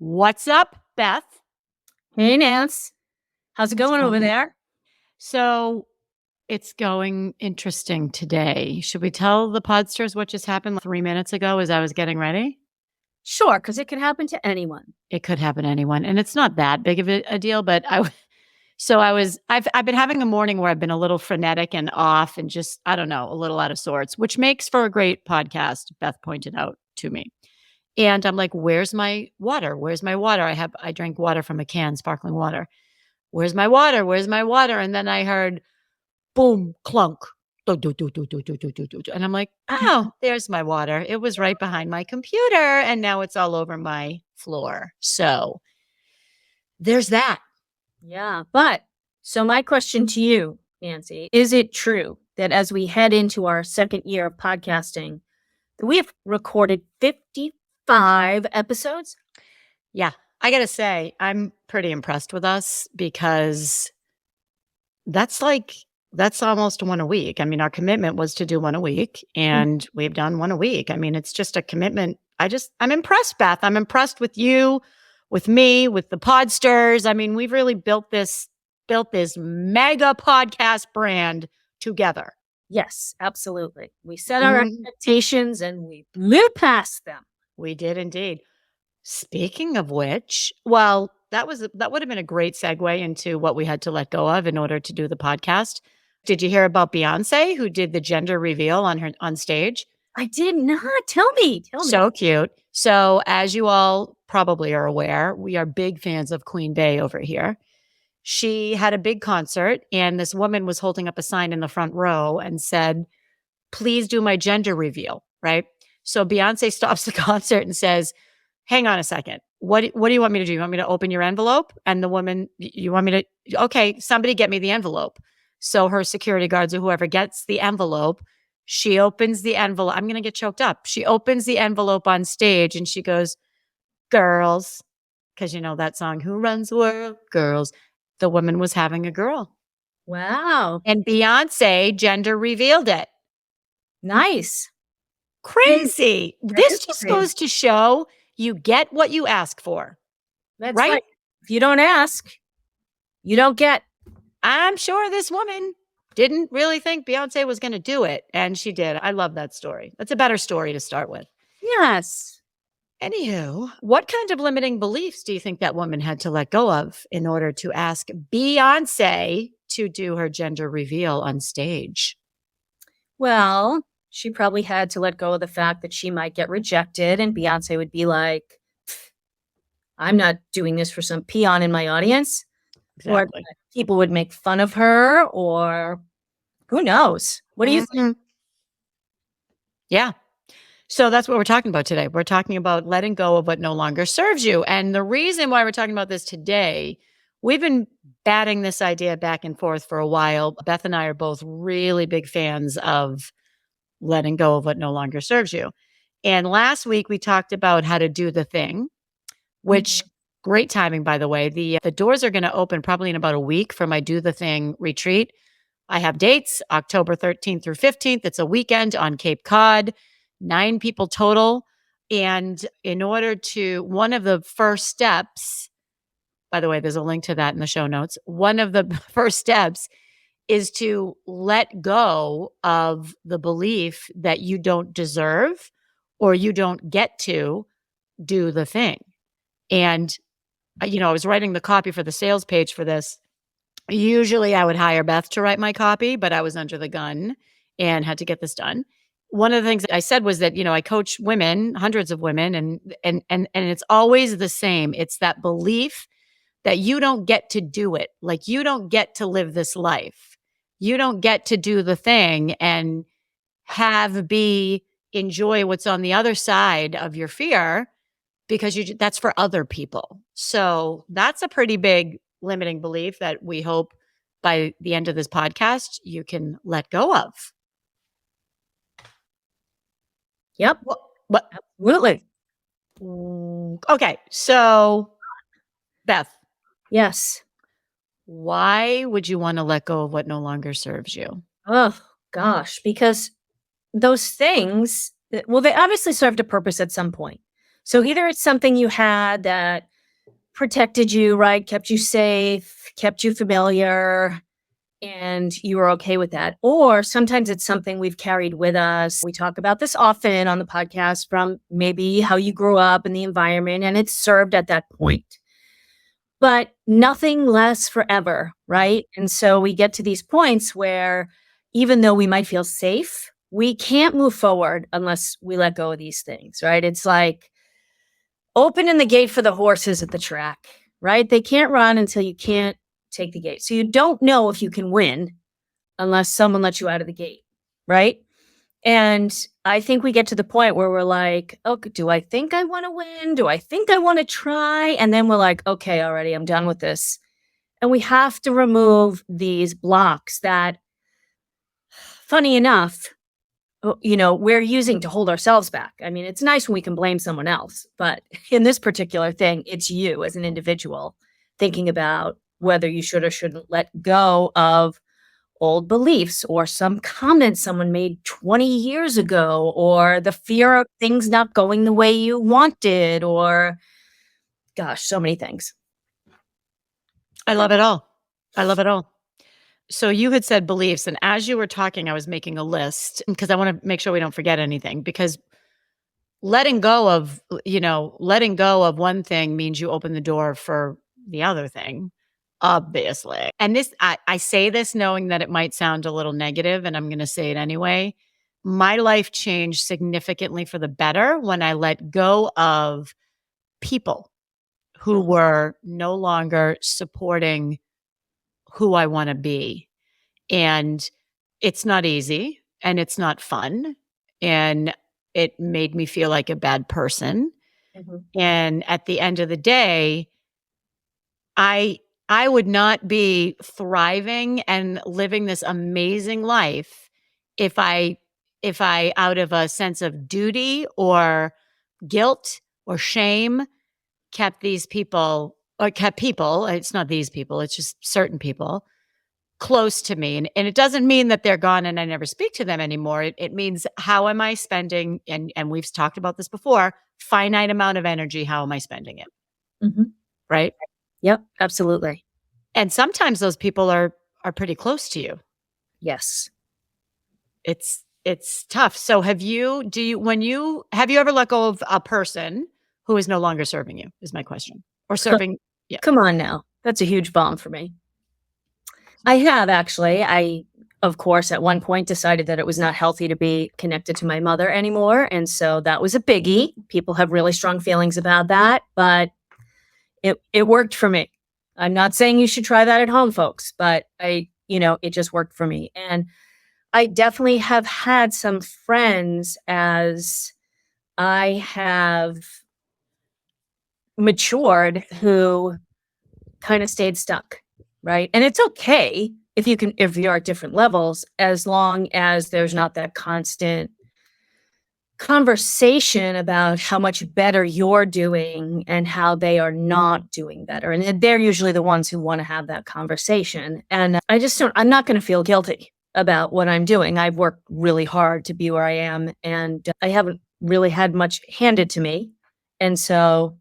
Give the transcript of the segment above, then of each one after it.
What's up, Beth? Hey, Nance. How's it going over there? So it's going interesting today. Should we tell the Podsters what just happened 3 minutes ago as I was getting ready? Sure, because it could happen to anyone. It could happen to anyone, and it's not that big of a deal. But I've been having a morning where I've been a little frenetic and off, and just I don't know, a little out of sorts, which makes for a great podcast. Beth pointed out to me. And I'm like, where's my water? Where's my water? I drank water from a can, sparkling water. Where's my water? Where's my water? And then I heard boom, clunk. Do, do, do, do, do, do, do, do, do. And I'm like, oh, there's my water. It was right behind my computer. And now it's all over my floor. So there's that. Yeah. So my question to you, Nancy, is it true that as we head into our second year of podcasting, that we have recorded 55 episodes? Yeah. I got to say, I'm pretty impressed with us because that's almost one a week. I mean, our commitment was to do one a week, and we've done one a week. I mean, it's just a commitment. I'm impressed, Beth. I'm impressed with you, with me, with the Podsters. I mean, we've really built this mega podcast brand together. Yes, absolutely. We set our expectations and we blew past them. We did indeed. Speaking of which, well, that would have been a great segue into what we had to let go of in order to do the podcast. Did you hear about Beyonce, who did the gender reveal on stage? I did not. Tell me. So cute. So as you all probably are aware, we are big fans of Queen Bey over here. She had a big concert, and this woman was holding up a sign in the front row and said, please do my gender reveal, right? So Beyonce stops the concert and says, hang on a second. What do you want me to do? You want me to open your envelope? And the woman, you want me to, okay, somebody get me the envelope. So her security guards or whoever gets the envelope, she opens the envelope. I'm going to get choked up. She opens the envelope on stage and she goes, girls, because you know that song, Who Runs the World? Girls. The woman was having a girl. Wow. And Beyonce gender revealed it. Nice. Crazy. This just goes to show you get what you ask for. That's right. If you don't ask, you don't get. I'm sure this woman didn't really think Beyonce was going to do it, and she did. I love that story. That's a better story to start with. Yes. Anywho, what kind of limiting beliefs do you think that woman had to let go of in order to ask Beyonce to do her gender reveal on stage? Well, she probably had to let go of the fact that she might get rejected, and Beyonce would be like, I'm not doing this for some peon in my audience. Exactly. Or people would make fun of her, or who knows? What do you think? Yeah. So that's what we're talking about today. We're talking about letting go of what no longer serves you. And the reason why we're talking about this today, we've been batting this idea back and forth for a while. Beth and I are both really big fans of letting go of what no longer serves you. And last week we talked about how to do the thing, which great timing, by the way. The doors are going to open probably in about a week for my Do the Thing retreat. I have dates, October 13th through 15th. It's a weekend on Cape Cod, 9 people total. And in order to, one of the first steps, by the way, there's a link to that in the show notes. One of the first steps is to let go of the belief that you don't deserve or you don't get to do the thing. And, I was writing the copy for the sales page for this. Usually I would hire Beth to write my copy, but I was under the gun and had to get this done. One of the things that I said was that, I coach women, hundreds of women, and it's always the same. It's that belief that you don't get to do it. Like you don't get to live this life. You don't get to do the thing and enjoy what's on the other side of your fear because that's for other people. So that's a pretty big limiting belief that we hope by the end of this podcast, you can let go of. Yep. Absolutely. Okay. So Beth. Yes. Why would you want to let go of what no longer serves you? Oh, gosh, because those things, well, they obviously served a purpose at some point. So either it's something you had that protected you, right? Kept you safe, kept you familiar, and you were okay with that. Or sometimes it's something we've carried with us. We talk about this often on the podcast from maybe how you grew up in the environment and it's served at that point. But nothing lasts forever, right? And so we get to these points where even though we might feel safe, we can't move forward unless we let go of these things, right? It's like opening the gate for the horses at the track, right? They can't run until you can't take the gate. So you don't know if you can win unless someone lets you out of the gate, right? And I think we get to the point where we're like, okay, do I think I want to win? Do I think I want to try? And then we're like, okay, already, I'm done with this. And we have to remove these blocks that, funny enough, we're using to hold ourselves back. I mean, it's nice when we can blame someone else, but in this particular thing, it's you as an individual thinking about whether you should or shouldn't let go of old beliefs or some comment someone made 20 years ago, or the fear of things not going the way you wanted, or gosh, so many things. I love it all. I love it all. So you had said beliefs, and as you were talking, I was making a list because I want to make sure we don't forget anything, because letting go of, letting go of one thing means you open the door for the other thing, obviously. And I say this knowing that it might sound a little negative, and I'm going to say it anyway. My life changed significantly for the better when I let go of people who were no longer supporting who I want to be. And it's not easy and it's not fun. And it made me feel like a bad person. Mhm. And at the end of the day, I I would not be thriving and living this amazing life if I out of a sense of duty or guilt or shame kept these people, or kept people, it's not these people, it's just certain people close to me. And it doesn't mean that they're gone and I never speak to them anymore. It means, how am I spending, and we've talked about this before, finite amount of energy, how am I spending it? Mhm. Right? Yep, absolutely. And sometimes those people are pretty close to you. Yes. It's tough. So have you ever let go of a person who is no longer serving you, is my question. Or serving. Yeah. Come on now. That's a huge bomb for me. I have actually. Of course, at one point decided that it was not healthy to be connected to my mother anymore. And so that was a biggie. People have really strong feelings about that, but it worked for me. I'm not saying you should try that at home, folks, but it just worked for me. And I definitely have had some friends as I have matured who kind of stayed stuck, right? And it's okay if you're at different levels, as long as there's not that constant conversation about how much better you're doing and how they are not doing better. And they're usually the ones who want to have that conversation. And I'm not going to feel guilty about what I'm doing. I've worked really hard to be where I am, and I haven't really had much handed to me. And so,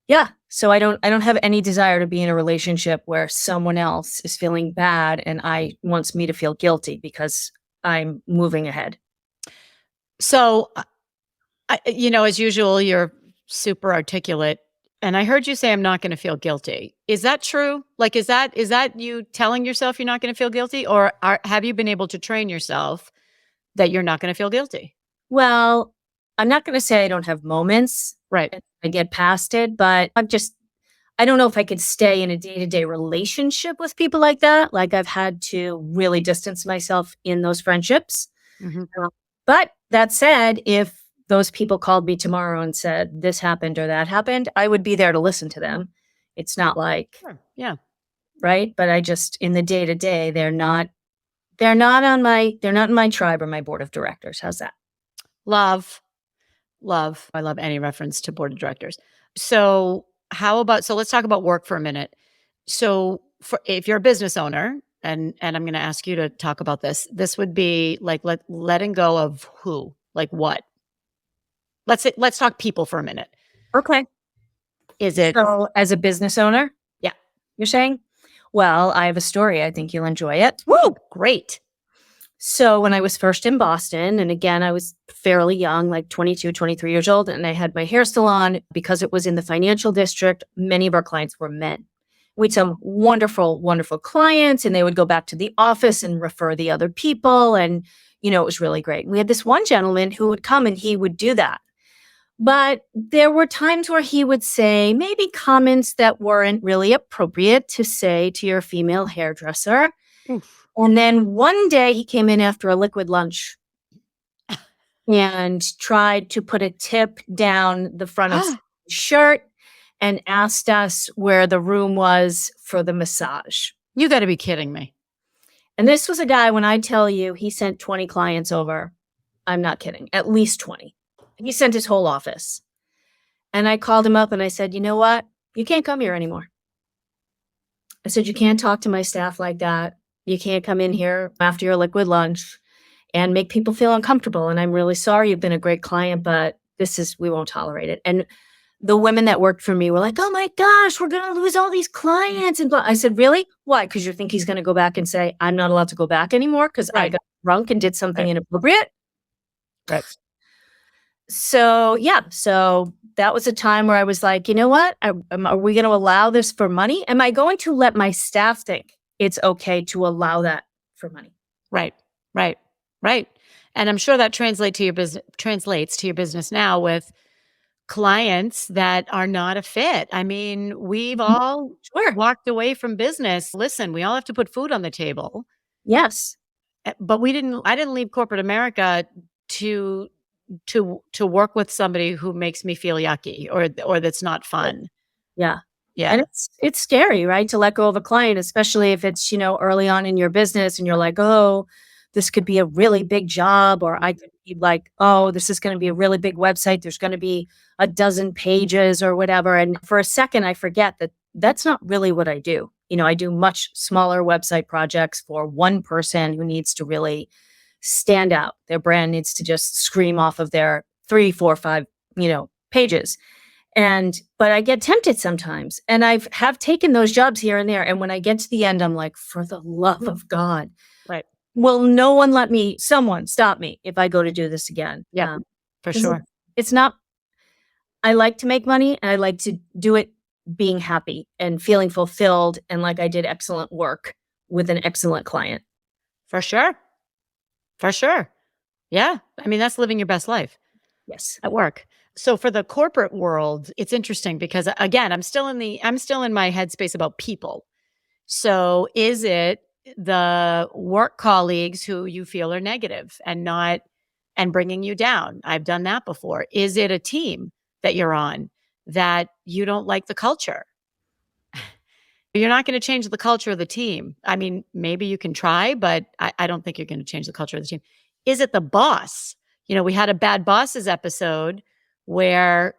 yeah, so I don't have any desire to be in a relationship where someone else is feeling bad and I wants me to feel guilty because I'm moving ahead. So, as usual, you're super articulate. And I heard you say, I'm not going to feel guilty. Is that true? Like, is that you telling yourself you're not going to feel guilty? Or have you been able to train yourself that you're not going to feel guilty? Well, I'm not going to say I don't have moments. Right. I get past it, but I don't know if I could stay in a day-to-day relationship with people like that. Like, I've had to really distance myself in those friendships. Mhm. But that said, if those people called me tomorrow and said this happened or that happened, I would be there to listen to them. It's not like, Sure. Yeah. right? But I just, in the day to day, they're not in my tribe or my board of directors. How's that? Love. Love. I love any reference to board of directors. So let's talk about work for a minute. So if you're a business owner, and I'm going to ask you to talk about this, this would be like letting go of who, like what? Let's talk people for a minute. Okay. Is it? So, as a business owner, Yeah. you're saying? Well, I have a story. I think you'll enjoy it. Woo! Great. So, when I was first in Boston, and again, I was fairly young, like 22, 23 years old, and I had my hair salon because it was in the financial district. Many of our clients were men. We had some wonderful, wonderful clients, and they would go back to the office and refer the other people. And, it was really great. We had this one gentleman who would come and he would do that. But there were times where he would say maybe comments that weren't really appropriate to say to your female hairdresser. Oof. And then one day he came in after a liquid lunch and tried to put a tip down the front of his shirt and asked us where the room was for the massage. You got to be kidding me. And this was a guy, when I tell you he sent 20 clients over, I'm not kidding, at least 20. He sent his whole office. And I called him up and I said, you know what? You can't come here anymore. I said, you can't talk to my staff like that. You can't come in here after your liquid lunch and make people feel uncomfortable. And I'm really sorry. You've been a great client, but we won't tolerate it. And the women that worked for me were like, oh my gosh, we're going to lose all these clients. And I said, really? Why? Because you think he's going to go back and say, I'm not allowed to go back anymore because I got drunk and did something inappropriate? Right. So, so that was a time where I was like, you know what? Are we going to allow this for money? Am I going to let my staff think it's okay to allow that for money? Right. And I'm sure that translates to your business now with clients that are not a fit. I mean, we've all walked away from business. Listen, we all have to put food on the table. Yes. But I didn't leave corporate America to work with somebody who makes me feel yucky or that's not fun. Yeah. Yeah. And it's scary, right? To let go of a client, especially if it's, early on in your business and you're like, oh, this could be a really big job, or I could be like, oh, this is going to be a really big website. There's going to be a dozen pages or whatever. And for a second, I forget that that's not really what I do. I do much smaller website projects for one person who needs to really stand out. Their brand needs to just scream off of their 3, 4, 5, pages. But I get tempted sometimes, and I have taken those jobs here and there. And when I get to the end, I'm like, for the love of God, right? Will someone stop me if I go to do this again? Yeah, for sure. It's not, I like to make money and I like to do it being happy and feeling fulfilled. And like I did excellent work with an excellent client. For sure. Yeah. I mean, that's living your best life. Yes. At work. So for the corporate world, it's interesting because again, I'm still in my headspace about people. So is it the work colleagues who you feel are negative and bringing you down? I've done that before. Is it a team that you're on that you don't like the culture? You're not going to change the culture of the team. I mean, maybe you can try, but I don't think you're going to change the culture of the team. Is it the boss? We had a bad bosses episode where,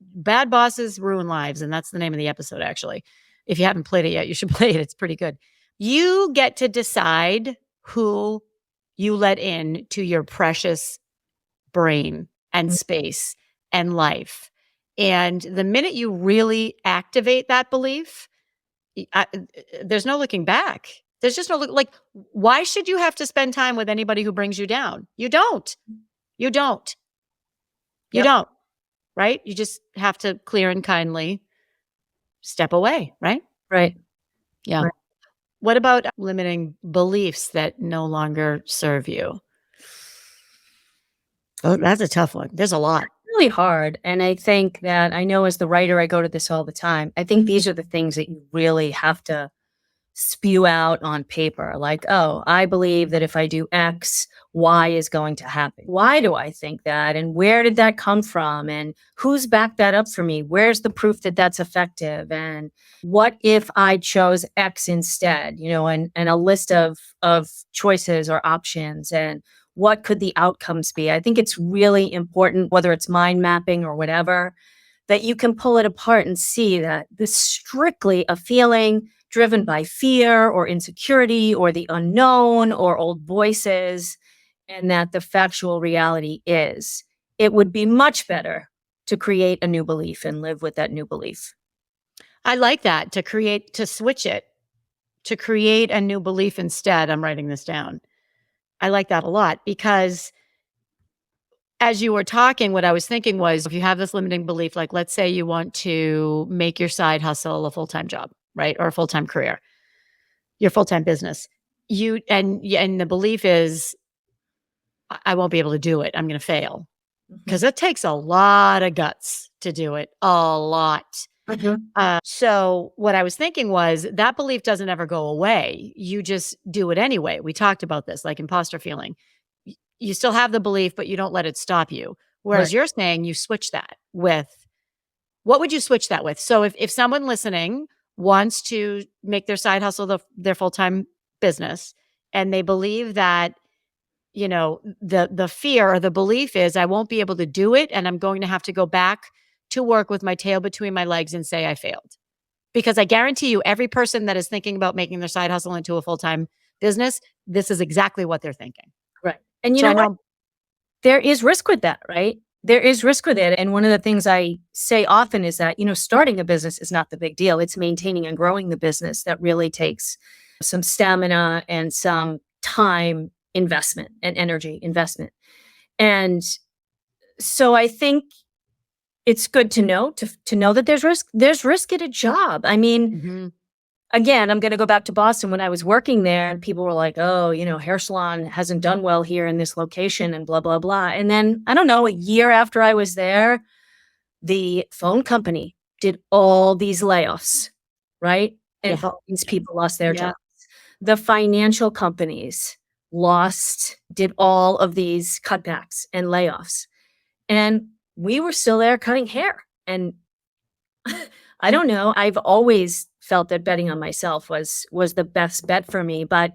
bad bosses ruin lives. And that's the name of the episode, actually. If you haven't played it yet, you should play it. It's pretty good. You get to decide who you let in to your precious brain and space and life. And the minute you really activate that belief, there's no looking back. There's just no why should you have to spend time with anybody who brings you down? You don't. Right? You just have to clear and kindly step away, right? Right. Yeah. Right. What about limiting beliefs that no longer serve you? Oh, that's a tough one. There's a lot. Really hard. And I think that I know as the writer, I go to this all the time. I think these are the things that you really have to spew out on paper. Like, oh, I believe that if I do X, Y is going to happen. Why do I think that? And where did that come from? And who's backed that up for me? Where's the proof that that's effective? And what if I chose X instead? And a list of choices or options, and what could the outcomes be? I think it's really important, whether it's mind mapping or whatever, that you can pull it apart and see that this is strictly a feeling driven by fear or insecurity or the unknown or old voices, and that the factual reality is it would be much better to create a new belief and live with that new belief? I like that, to switch it, to create a new belief instead. I'm writing this down. I like that a lot because as you were talking, what I was thinking was if you have this limiting belief, like let's say you want to make your side hustle a full-time job, right? Or a full-time career, your full-time business. And the belief is I won't be able to do it. I'm going to fail Mhm. because it takes a lot of guts to do it, a lot. Mhm. So what I was thinking was that belief doesn't ever go away. You just do it anyway. We talked about this, like imposter feeling. You still have the belief, but you don't let it stop you. Right. Whereas you're saying you switch that with what would you switch that with? So if someone listening wants to make their side hustle their full time business, and they believe that the fear or the belief is I won't be able to do it, and I'm going to have to go back to work with my tail between my legs and say I failed. Because I guarantee you, every person that is thinking about making their side hustle into a full-time business, this is exactly what they're thinking. Right. And you So know I what? know. There is risk with that, right? There is risk with it. And one of the things I say often is that, starting a business is not the big deal. It's maintaining and growing the business that really takes some stamina and some time investment and energy investment. And so I think it's good to know to know that there's risk. There's risk at a job. I mean, Mhm. again, I'm gonna go back to Boston when I was working there, and people were like, "Oh, hair salon hasn't done well here in this location and blah, blah, blah." And then, I don't know, a year after I was there, the phone company did all these layoffs, right? And Yeah. all these people lost their Yeah. jobs. The financial companies did all of these cutbacks and layoffs. And we were still there cutting hair. And I don't know. I've always felt that betting on myself was the best bet for me, but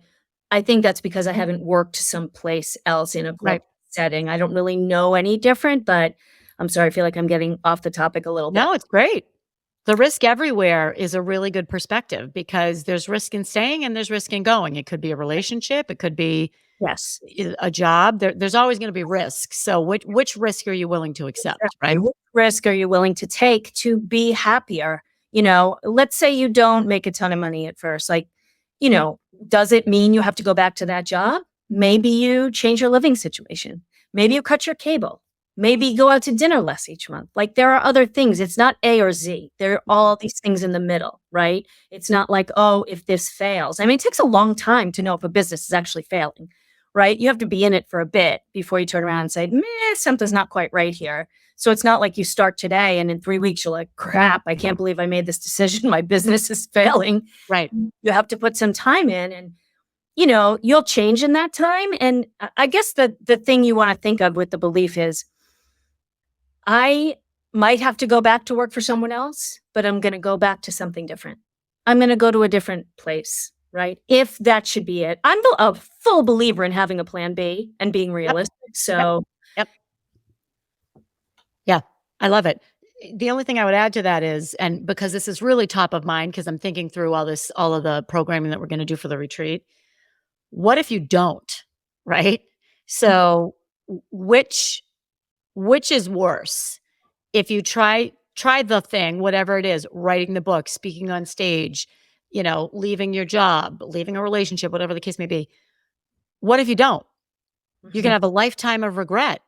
I think that's because I haven't worked someplace else in a Right. corporate setting. I don't really know any different, but I'm sorry, I feel like I'm getting off the topic a little bit. No, it's great. The risk everywhere is a really good perspective because there's risk in staying and there's risk in going. It could be a relationship, it could be Yes. a job. There's always gonna be risk. So which risk are you willing to accept, Exactly. right? What risk are you willing to take to be happier? Let's say you don't make a ton of money at first. Like, you know, does it mean you have to go back to that job? Maybe you change your living situation. Maybe you cut your cable. Maybe you go out to dinner less each month. Like there are other things. It's not A or Z. There are all these things in the middle, right? It's not like, oh, if this fails. I mean, it takes a long time to know if a business is actually failing, right? You have to be in it for a bit before you turn around and say, meh, something's not quite right here. So it's not like you start today and in 3 weeks you're like, crap, I can't believe I made this decision. My business is failing. Right. You have to put some time in and you'll change in that time. And I guess the thing you want to think of with the belief is I might have to go back to work for someone else, but I'm going to go back to something different. I'm going to go to a different place, right? If that should be it. I'm a full believer in having a plan B and being Yep. realistic. Yep. So, Yep. Yeah. I love it. The only thing I would add to that is, and because this is really top of mind, because I'm thinking through all of the programming that we're going to do for the retreat. What if you don't? Right? So which is worse? If you try the thing, whatever it is, writing the book, speaking on stage, leaving your job, leaving a relationship, whatever the case may be. What if you don't? You can mhm, have a lifetime of regret.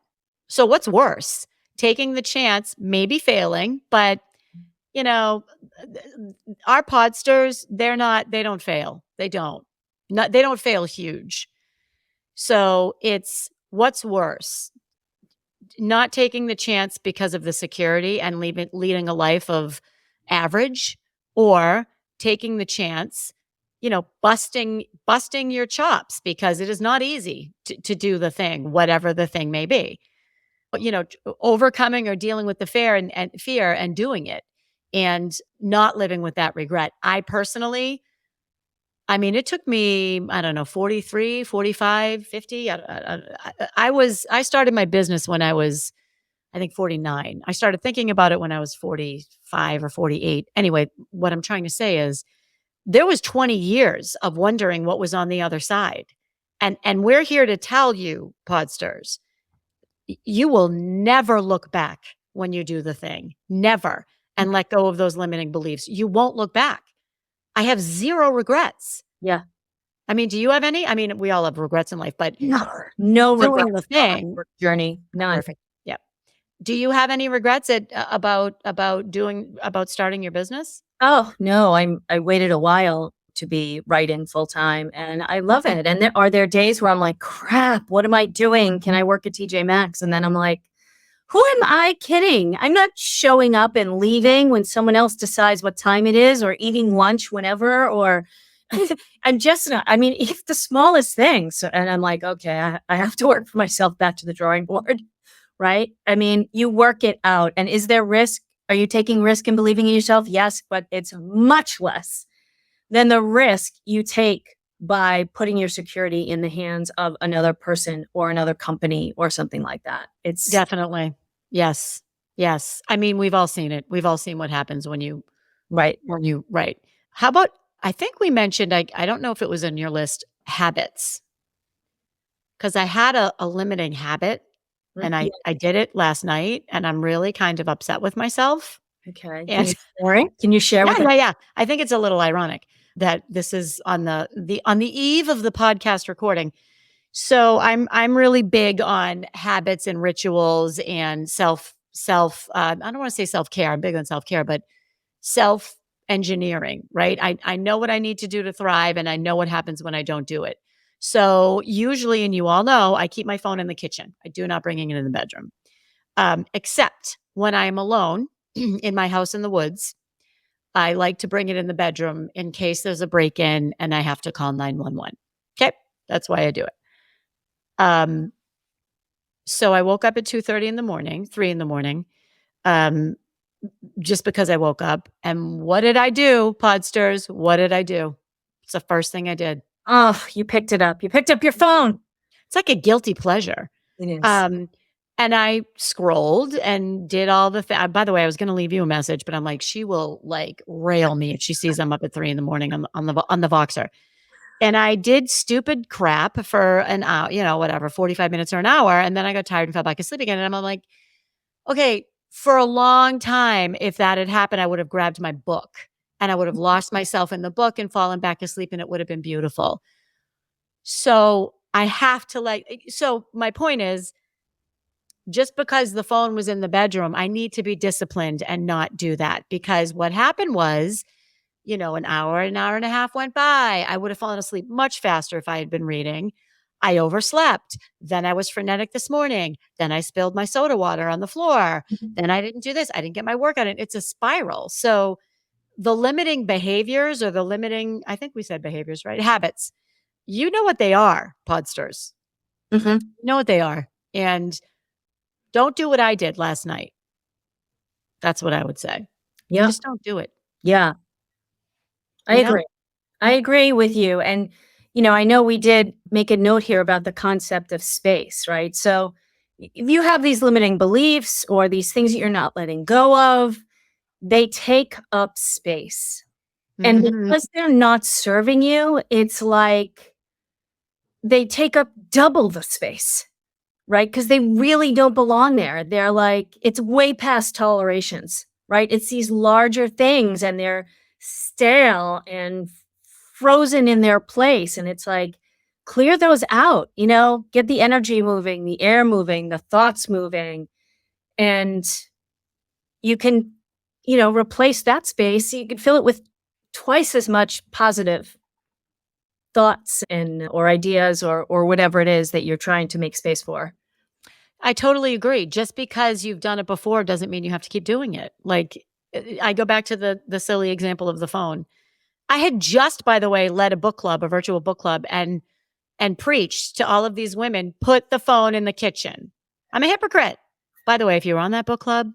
So what's worse? Taking the chance, maybe failing, but you know, our podsters, they don't fail. They don't. Not, they don't fail huge. So it's what's worse, not taking the chance because of the security and leading a life of average, or taking the chance, busting your chops because it is not easy to do the thing, whatever the thing may be. But, overcoming or dealing with the fear and doing it and not living with that regret. I mean, it took me, I don't know, 43, 45, 50. I started my business when I was, I think, 49. I started thinking about it when I was 45 or 48. Anyway, what I'm trying to say is there was 20 years of wondering what was on the other side. And we're here to tell you, Podsters, you will never look back when you do the thing. Never. And let go of those limiting beliefs. You won't look back. I have zero regrets. Yeah. I mean, do you have any? I mean, we all have regrets in life, but No doing regrets the on my thing. work journey. None. Perfect. Yep. Do you have any regrets about starting your business? Oh, no, I waited a while to be writing full time and I love it. And there days where I'm like, crap, what am I doing? Can I work at TJ Maxx? And then I'm like, who am I kidding? I'm not showing up and leaving when someone else decides what time it is or eating lunch whenever or I'm just not, I mean, if the smallest things. And I'm like, okay, I have to work for myself back to the drawing board. Right? I mean, you work it out. And is there risk? Are you taking risk and believing in yourself? Yes, but it's much less than the risk you take by putting your security in the hands of another person or another company or something like that. It's Definitely. Yes. Yes. I mean, we've all seen it. We've all seen what happens right. right. How about, I think we mentioned, I don't know if it was in your list, habits. Because I had a limiting habit and Yeah. I did it last night and I'm really kind of upset with myself. Okay. Can And you share it? Can you share with us? yeah. I think it's a little ironic that this is on the eve of the podcast recording. So I'm really big on habits and rituals and I don't want to say self-care. I'm big on self-care, but self engineering, right? I know what I need to do to thrive and I know what happens when I don't do it. So usually, and you all know, I keep my phone in the kitchen. I do not bring it in the bedroom, except when I am alone in my house in the woods. I like to bring it in the bedroom in case there's a break in and I have to call 911. Okay. That's why I do it. Um, so I woke up at 2:30 in the morning, 3 in the morning, um, just because I woke up. And what did I do, Podsters? What did I do? It's the first thing I did. Oh, you picked it up. You picked up your phone. It's like a guilty pleasure. It is. And I scrolled and did all the by the way, I was gonna leave you a message, but I'm like, she will like rail me if she sees I'm up at 3 in the morning on the Voxer. And I did stupid crap for an hour, whatever, 45 minutes or an hour, and then I got tired and fell back asleep again. And I'm like, okay, for a long time, if that had happened, I would have grabbed my book and I would have lost myself in the book and fallen back asleep, and it would have been beautiful. So I have to so my point is, just because the phone was in the bedroom, I need to be disciplined and not do that, because what happened was, an hour and a half went by. I would have fallen asleep much faster if I had been reading. I overslept. Then I was frenetic this morning. Then I spilled my soda water on the floor. Then I didn't do this. I didn't get my workout in. It's a spiral. So the limiting behaviors or I think we said behaviors, right? Habits. You know what they are, Podsters. Mm-hmm. You know what they are. And don't do what I did last night. That's what I would say. Yeah. Just don't do it. Yeah. I agree. I agree with you. And, I know we did make a note here about the concept of space, right? So if you have these limiting beliefs or these things that you're not letting go of, they take up space. And because they're not serving you, it's like they take up double the space, right? Because they really don't belong there. They're like, it's way past tolerations, right? It's these larger things and they're stale and frozen in their place. And it's like, clear those out, get the energy moving, the air moving, the thoughts moving. And you can, replace that space. You can fill it with twice as much positive thoughts or ideas or whatever it is that you're trying to make space for. I totally agree. Just because you've done it before doesn't mean you have to keep doing it. Like, I go back to the silly example of the phone. I had just, by the way, led a virtual book club, and preached to all of these women, put the phone in the kitchen. I'm a hypocrite. By the way, if you were on that book club,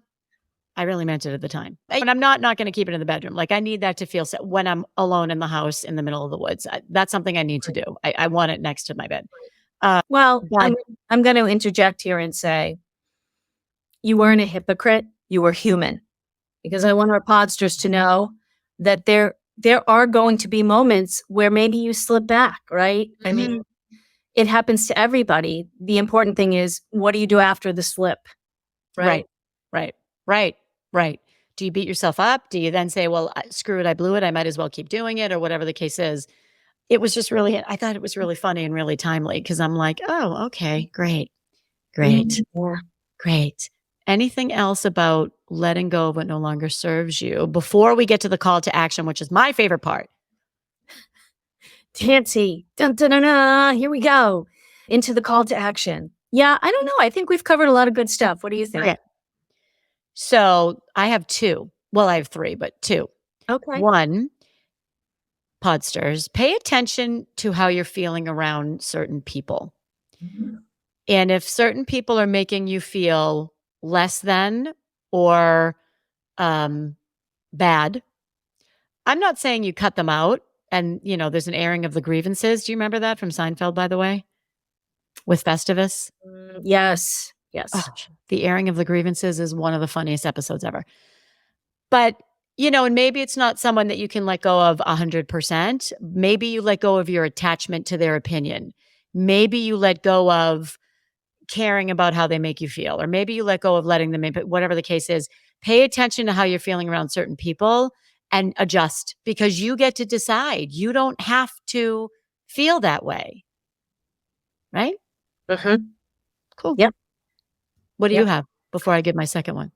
I really meant it at the time. And I'm not going to keep it in the bedroom. Like, I need that to feel when I'm alone in the house in the middle of the woods. That's something I need to do. I want it next to my bed. Well, I'm going to interject here and say, you weren't a hypocrite. You were human, because I want our podsters to know that there are going to be moments where maybe you slip back, right? Mm-hmm. I mean, it happens to everybody. The important thing is, what do you do after the slip? Right. Right, right. Do you beat yourself up? Do you then say, "Well, screw it, I blew it, I might as well keep doing it," or whatever the case is? It was just really I thought it was really funny and really timely because 'cause I'm like, "Oh, okay, great, great, Yeah. great." Anything else about letting go of what no longer serves you before we get to the call to action, which is my favorite part? Nancy, dun, dun, dun, dun, here we go into the call to action. Yeah, I don't know. I think we've covered a lot of good stuff. What do you think? Okay. So, I have 2. Well, I have 3, but 2. Okay. 1, Podsters, pay attention to how you're feeling around certain people. Mhm. And if certain people are making you feel less than or, um, bad, I'm not saying you cut them out and, there's an airing of the grievances. Do you remember that from Seinfeld, by the way, with Festivus? Yes. Oh, Yes. the airing of the grievances is one of the funniest episodes ever. But, and maybe it's not someone that you can let go of 100%. Maybe you let go of your attachment to their opinion. Maybe you let go of caring about how they make you feel, or maybe you let go of letting them in, but whatever the case is, pay attention to how you're feeling around certain people and adjust because you get to decide. You don't have to feel that way, right? Mhm. Cool. Yep. What do you Yep. have before I give my second one?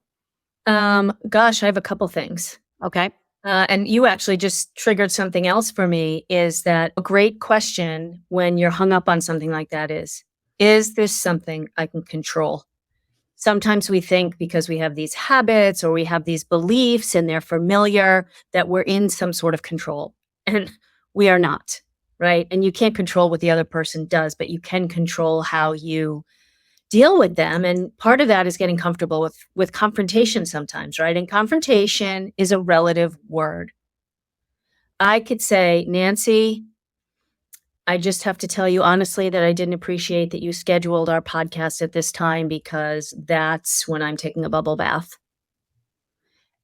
Gosh, I have a couple things. Okay. And you actually just triggered something else for me is that a great question when you're hung up on something like that is this something I can control? Sometimes we think because we have these habits or we have these beliefs and they're familiar that we're in some sort of control. And we are not, right? And you can't control what the other person does, but you can control how you deal with them. And part of that is getting comfortable with confrontation sometimes, right? And confrontation is a relative word. I could say, Nancy, I just have to tell you honestly that I didn't appreciate that you scheduled our podcast at this time because that's when I'm taking a bubble bath.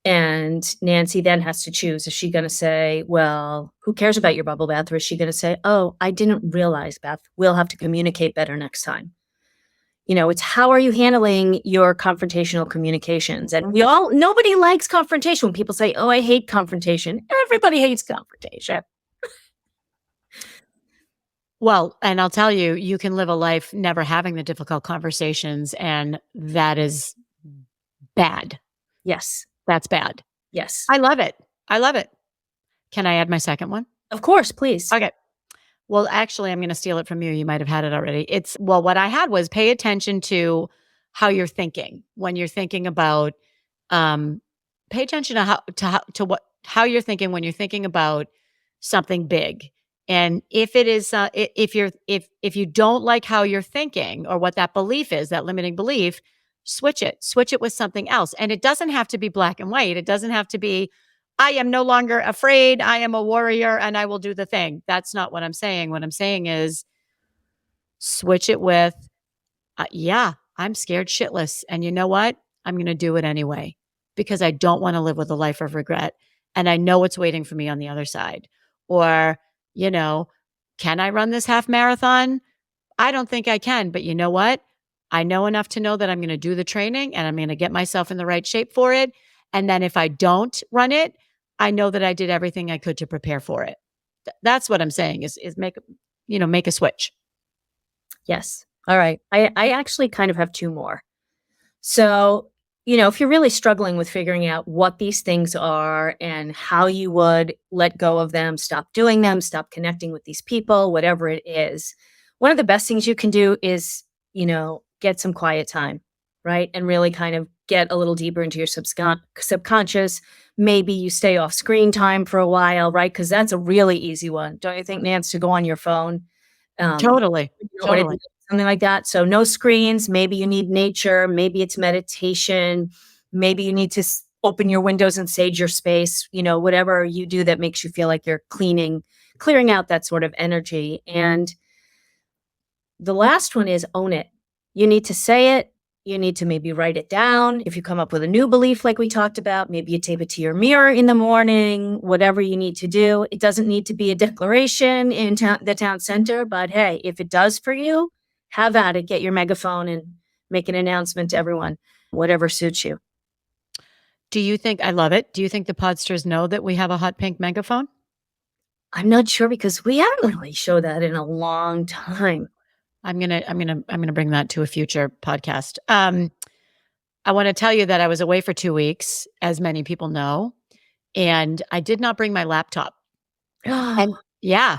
And Nancy then has to choose. Is she going to say, well, who cares about your bubble bath? Or is she going to say, oh, I didn't realize, Beth. We'll have to communicate better next time. It's how are you handling your confrontational communications? And nobody likes confrontation. When people say, oh, I hate confrontation, everybody hates confrontation. Well, and I'll tell you, you can live a life never having the difficult conversations, and that is bad. Yes. That's bad. Yes. I love it. I love it. Can I add my second one? Of course, please. Okay. Well, actually, I'm gonna steal it from you. You might have had it already. What I had was pay attention to how you're thinking when you're thinking about, um, pay attention to what how you're thinking when you're thinking about something big. And if it is, if you don't like how you're thinking or what that belief is, that limiting belief, switch it. Switch it with something else. And it doesn't have to be black and white. It doesn't have to be I am no longer afraid. I am a warrior and I will do the thing. That's not what I'm saying. What I'm saying is switch it with, yeah, I'm scared shitless. And you know what? I'm going to do it anyway because I don't want to live with a life of regret. And I know what's waiting for me on the other side. Or, you know, can I run this half marathon? I don't think I can. But you know what? I know enough to know that I'm going to do the training and I'm going to get myself in the right shape for it. And then if I don't run it, I know that I did everything I could to prepare for it. That's what I'm saying is make a switch. Yes. All right. I actually kind of have two more. So, if you're really struggling with figuring out what these things are and how you would let go of them, stop doing them, stop connecting with these people, whatever it is, one of the best things you can do is, get some quiet time, right? And really kind of get a little deeper into your subconscious. Maybe you stay off screen time for a while, right? Because that's a really easy one. Don't you think, Nance, to go on your phone? Um, Totally. you don't wanna do Totally. something like that. So no screens, maybe you need nature, maybe it's meditation, maybe you need to open your windows and sage your space, whatever you do that makes you feel like you're clearing out that sort of energy. And the last one is own it. You need to say it. You need to maybe write it down. If you come up with a new belief, like we talked about, maybe you tape it to your mirror in the morning, whatever you need to do. It doesn't need to be a declaration in the town center, but hey, if it does for you, have at it. Get your megaphone and make an announcement to everyone, whatever suits you. Do you think I love it. Do you think the Podsters know that we have a hot pink megaphone? I'm not sure because we haven't really showed that in a long time. I'm gonna bring that to a future podcast. I want to tell you that I was away for 2 weeks, as many people know, and I did not bring my laptop. And yeah,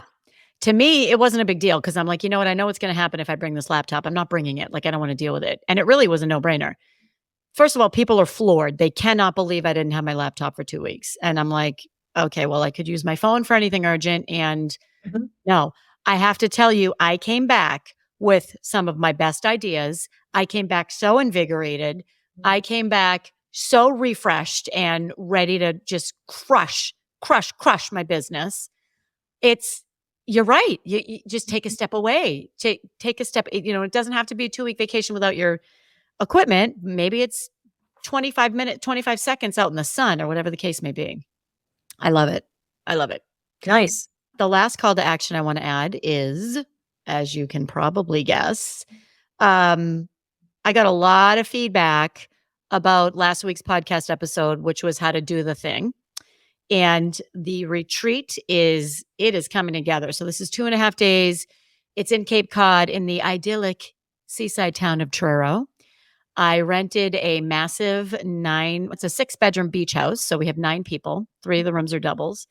to me, it wasn't a big deal because I'm like, you know what? I know what's going to happen if I bring this laptop. I'm not bringing it. Like, I don't want to deal with it. And it really was a no brainer. First of all, people are floored. They cannot believe I didn't have my laptop for 2 weeks. And I'm like, okay, well, I could use my phone for anything urgent. And Mhm. no, I have to tell you, I came back with some of my best ideas. I came back so invigorated. I came back so refreshed and ready to just crush my business. It's you're right. You just take a step away. Take a step. It doesn't have to be a 2-week vacation without your equipment. Maybe it's 25 seconds out in the sun or whatever the case may be. I love it. I love it. Nice. The last call to action I want to add is, as you can probably guess, I got a lot of feedback about last week's podcast episode, which was how to do the thing. And the retreat is coming together. So this is 2.5 days. It's in Cape Cod in the idyllic seaside town of Truro. I rented a massive it's a 6-bedroom beach house. So we have 9 people. 3 of the rooms are doubles.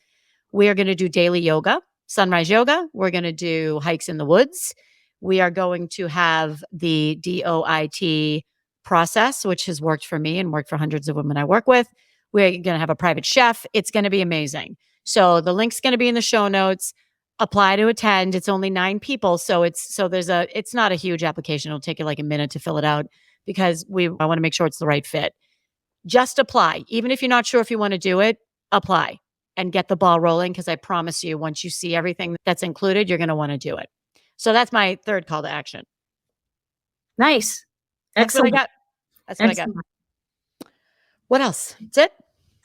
We are going to do daily yoga, sunrise yoga. We're going to do hikes in the woods. We are going to have the DOIT process, which has worked for me and worked for hundreds of women I work with. We're going to have a private chef. It's going to be amazing. So the link's going to be in the show notes. Apply to attend. It's only 9 people. So it's not a huge application. It'll take you like a minute to fill it out because I want to make sure it's the right fit. Just apply. Even if you're not sure if you want to do it, apply and get the ball rolling. Cause I promise you, once you see everything that's included, you're going to want to do it. So that's my third call to action. Nice. That's what I got. That's what I got. What else? That's it?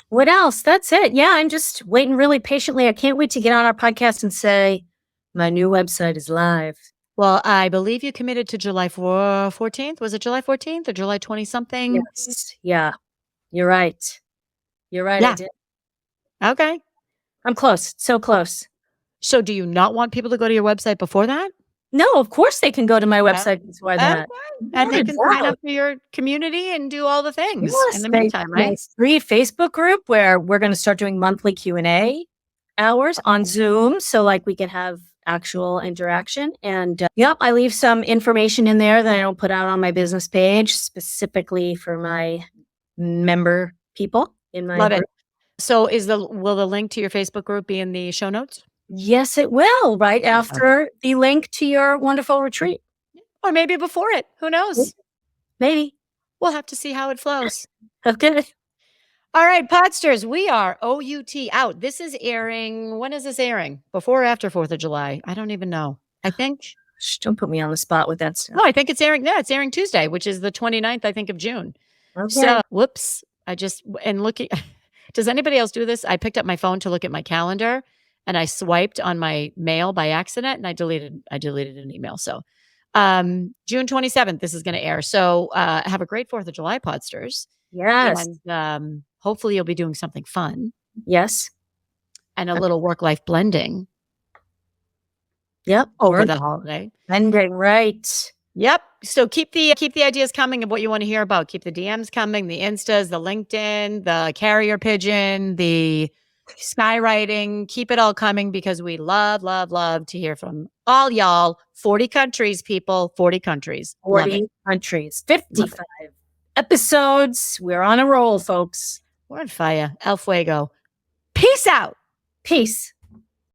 What else? That's it. Yeah, I'm just waiting really patiently. I can't wait to get on our podcast and say, my new website is live. Well, I believe you committed to July 14th. Was it July 14th or July 20 something? Yes. Yeah. You're right. You're right. Yeah. I did. Okay. I'm close. So close. So do you not want people to go to your website before that? No, of course they can go to my website before that. And they can sign up for your community and do all the things in the meantime, right? Free Facebook group where we're going to start doing monthly Q&A hours on Zoom. So like we can have actual interaction. And I leave some information in there that I don't put out on my business page specifically for my member people in my Love group. it. So will the link to your Facebook group be in the show notes? Yes, it will, right after the link to your wonderful retreat. Or maybe before it. Who knows? Maybe. We'll have to see how it flows. Okay. All right, Podsters, we are OUT out. This is airing. When is this airing? Before or after 4th of July? I don't even know. I think. Don't put me on the spot with that stuff. No, I think it's airing. Yeah, it's airing Tuesday, which is the 29th, I think, of June. Okay. So, whoops. Looking. Does anybody else do this? I picked up my phone to look at my calendar and I swiped on my mail by accident and I deleted an email. So June 27th, this is going to air. So have a great 4th of July, Podsters. Yes. And hopefully you'll be doing something fun. Yes. And a little work-life blending. Yep. Over the holiday. Blending, right. Yep. So keep the ideas coming of what you want to hear about. Keep the DMs coming, the Instas, the LinkedIn, the carrier pigeon, the skywriting. Keep it all coming because we love to hear from all y'all. 40 countries, people. 40 countries. 40 countries. 55 episodes. We're on a roll, folks. We're on fire. El fuego. Peace out. Peace.